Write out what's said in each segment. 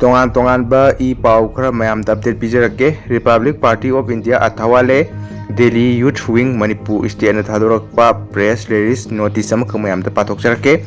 Tongan ba I pau khara mayam update pijarake. Republic Party of India athawale Delhi Youth Wing Manipur State na thadorakpa press release notice ama mayam ta pathokjarake.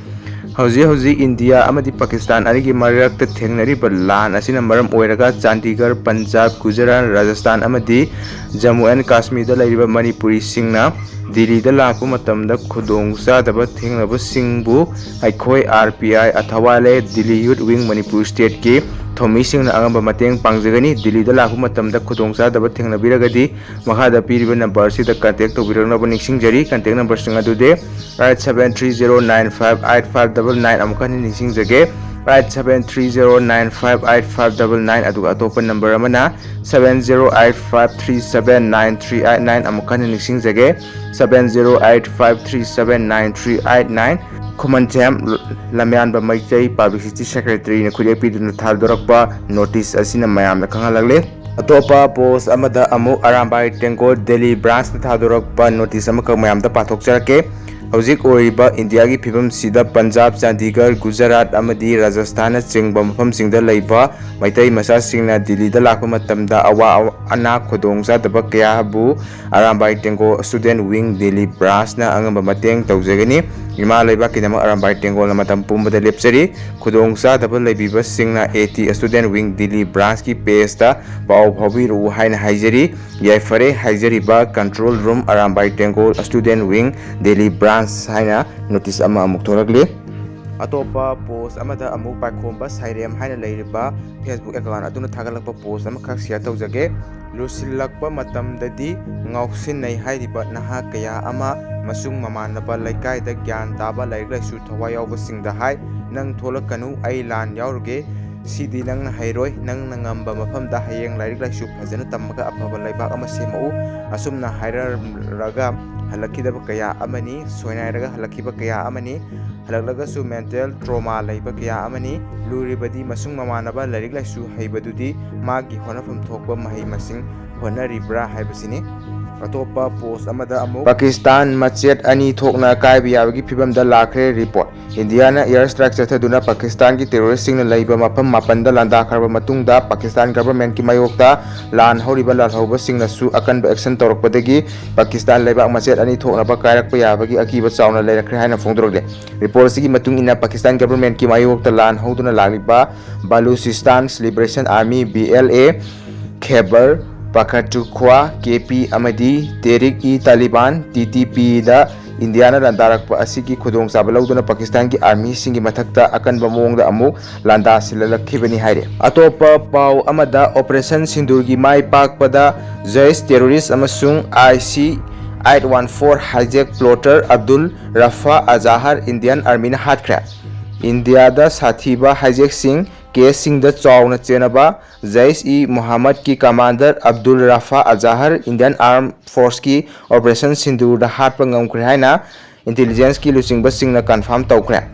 Hauji India amadi Pakistan arigi marakta thengnariba lan asina maram oiraga Chandigarh, Punjab, Gujarat, Rajasthan amadi Jammu and Kashmir da lairiba Manipuri singna Delhida lakpa matamda khudong sadaba thengnaba singbu aikhoi RPI athawale Delhi Youth Wing Manipur State ki Thomi sing na angamba mateng pangjagani Delhida lakpa matamda khudong sadaba thengnabiragadi makhada piriba number sida contact tobiragna ningsingjari contact number singa dude 8730958599 amukani ningsingjage 8730958599 aduga atopa number amana 7085379389 amukani ningsingjage 7085379389 Kumantam Lamyan ba Maitay Publicity Secretary na kuyapi dun thaldorakpa notice asina mayam na kangalagle atopa post amada amu Arambai Tenggol Delhi branch na thaldorakpa notice amaka mayam da pathokjarake hauzik oiba India gi phibam sida Punjab Chandigarh Gujarat amadi Rajasthan chingba mafam singda leiba maitai masa singna Delhi da lakpa matamda awa ana khodong sadaba kaya bu Arambai Tenggol student wing Delhi branch na angamba mateng tawjagani Ima laiba kinama Arambai Tenggol na matam pumbada lepsari khudong sa dabal laibiba singna 80 student wing Delhi branch ki page ta pau phabiru haina haijari yaifare haijariba control room Arambai Tenggol student wing Delhi branch haina notice ama amuk thoragle atopa post amada amuk pakhomba sairem haina leiriba Facebook account aduna thagalakpa post ama khak share tawjage lusilakpa matamdadi ngausinai hairiba naha kaya ama masung mamanaba laikai da gyan taba lairla su thawai yawba singda hai nang tholakanu ai lan yawrge sidi nang hairoi nang nangamba mafam da hayeng lairla su phajana tammaga afaba laibak ama semau asumna hairaraga halakidaba kaya amani soinairaga halakiba kaya amani halaklaga su mental trauma laiba kaya amani luribadi masung mamanaba lairla su haibadudi magi honafam thokba mahai masing honaribra haibasini atopa post amada amu Pakistan machet ani thokna kaibi yabagi phibam da lakre report India na air strike chathaduna Pakistan ki terrorist sing na laiba mafam mapanda landa kharba matungda Pakistan government ki mayokta lan horiba lan hoba sing na su akan action torokpadagi Pakistan laiba machet ani thokna ba kairakpa yabagi akiba chauna lairakre haina phongdorode report sigi matung ina Pakistan government ki mayokta lan hoduna laliba Baluchistan Liberation Army BLA Khyber Pakhtunkhwa KP amadi Tehrik-i-Taliban TTP da Indiana landarakpa asigi khudong sabalawduna Pakistan ki army singi mathakta akanba mongda amuk landa silalakkhibani haire atopa pau amada operation sindur gi mai pakpada Jaish terrorist amasung IC 814 hijack plotter Abdul Rafa Azahar Indian Army na hatkra India da sathiba hijack sing Singh da chawna chenaba Jaish Muhammad ki commander Abdul Rafa Azahar Indian Armed Force ki operation sindur da hatpa ngamkhre haina intelligence ki luchingba singna confirm tawkhre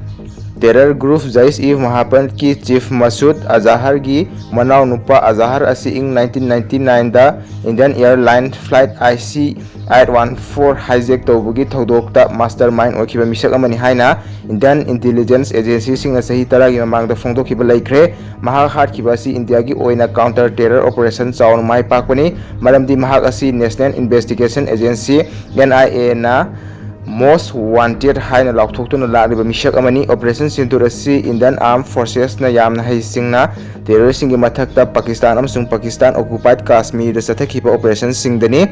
terror group Jaish Muhammad ki chief Masud Azahar gi manaw nupa Azahar asi ing 1999 da Indian Airline flight IC 814 hijack tawbugi thodokta mastermind okiba misak amani haina Indian Intelligence Agency singna sahi taragi mamangda phongdokhiba laikhre mahak hatkiba asi India gi oina counter terror operation chawn mai pakpani maramdi mahak asi National Investigation Agency NIA na most wanted haina laukthokna lagriba misak amani operation sintur asi Indian Armed Forces na yamna haisingna terrorist singi mathakta Pakistan amsung Pakistan occupied Kashmir da sathakhiba operation singdani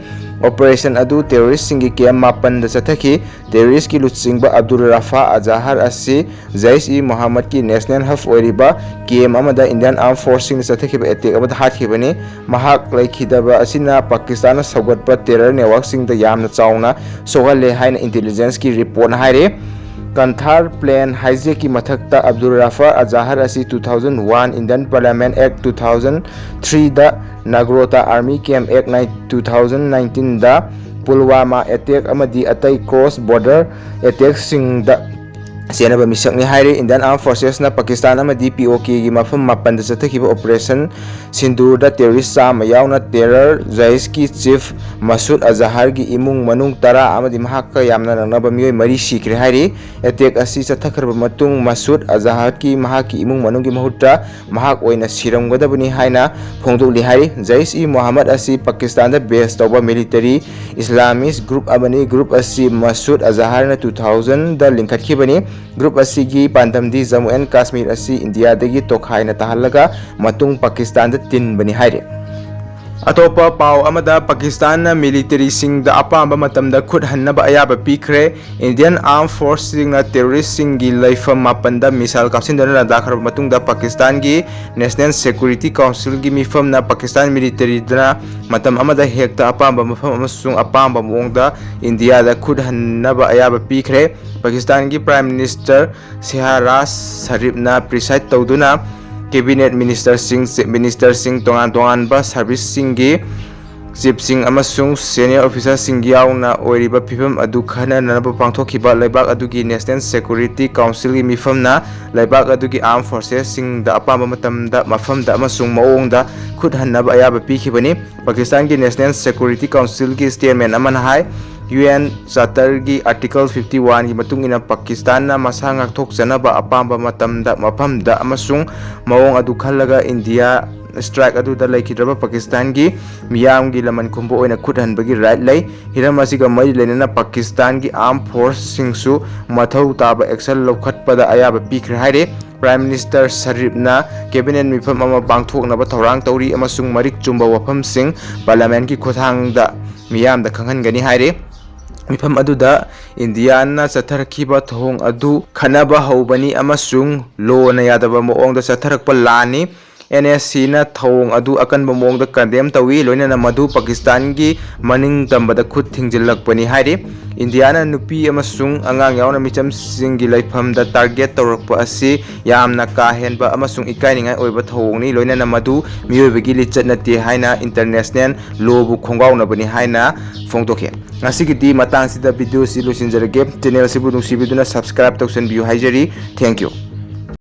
operation adu terrorist singi camp mapan da sathaki terrorist ki luchingba Abdul Rafa Azahar asi Jaish Muhammad ki national hub oiriba camp amada Indian Armed Forces sing sathakhiba attack amada hathibani mahak laikhidaba asina Pakistan sagatpa terror network sing da yamna chawna sogalle haina intelligence ki report haire Kanthar plane hijack ki mathakta Abdul Rafa Azahar asi 2001 Indian Parliament Act 2003 da Nagrota Army Camp Act 2019 da Pulwama attack amadi atai cross border attack sing da Senaba misakni haire Indian Armed Forces na Pakistan amadi POK gi mafam mapanda chathakhiba operation Sindur da terrorist chama yauna terror Jaish ki chief Masud Azhar gi imung manung tara amadi mahakka yamna nangnaba mioi mari sikre haire attack asi chathakhraba matung Masud Azhar ki mahaki imung manung gi mahutta mahak oina siramgadabani haina phongdoli haire Jaish e Muhammad asi Pakistan da base tawba military Islamist group amani group asi Masud Azhar na 2000 da linkhatkibani Group asigi pandamdi Jammu and Kashmir asi India dagi tokhaina tahalaga matung Pakistan da tin bani haire atopa pau amada Pakistan na military sing da apamba matamda khut hannaba ayaba pikre Indian Armed Forces na terrorist sing gi laifam mapanda misal kapsindana dakhar matung da Pakistan gi National Security Council gi mifam na Pakistan military dana matam amada hekta apamba mafam amasung apamba mongda India da khut hannaba ayaba pikre Pakistan gi Prime Minister Shehbaz Sharif na preside tawduna Cabinet Minister Singh tongan ba Service Singh Chief Singh amasung Senior Officer Singh yauna oiriba phibam adu khana nanaba pangthokhiba laibak adugi National Security Council gi mifam na laibak adugi Armed Forces Singh da apamba matamda mafam da amasung maongda khut hannaba ayaba pikhibani Pakistan gi National Security Council gi statement amana hai UN Charter gi Article 51 gi matungina Pakistan na masa ngakthokjanaba apamba matamda mafamda amasung maong adu khallaga India strike adu da laikhidraba Pakistan gi miyam gi laman khumbo oina khuthanbagi right lay hiram asiga mai lenana Pakistan gi Armed Force singsu mathau taba action lokhatpada ayaba pikre haire Prime Minister Sharif na cabinet mifam ama pangthoknaba thorang tauri amasung marik chumba wafam sing parliament gi khothang da miyam da khanghangani haire mifam aduda India na chatharakhiba thong adu khanaba hobani amasung law na yadaba moongda chatharakpa lani NSC na thong adu akanba moongda condemn tawi loina na madu Pakistan gi maning tambada khut thingjillakpani haire India na nupi amasung angang yauna micham singi laifam da target tawrakpa asi yamna ka henba amasung ikainingai oiba thongni loina na madu miyoibagi lichat nate haina international law bu khongauna bani haina phongtokhe ngasigidi matang sida video si losinjarage channel sibu nungsibiduna subscribe tawsan biu haijari thank you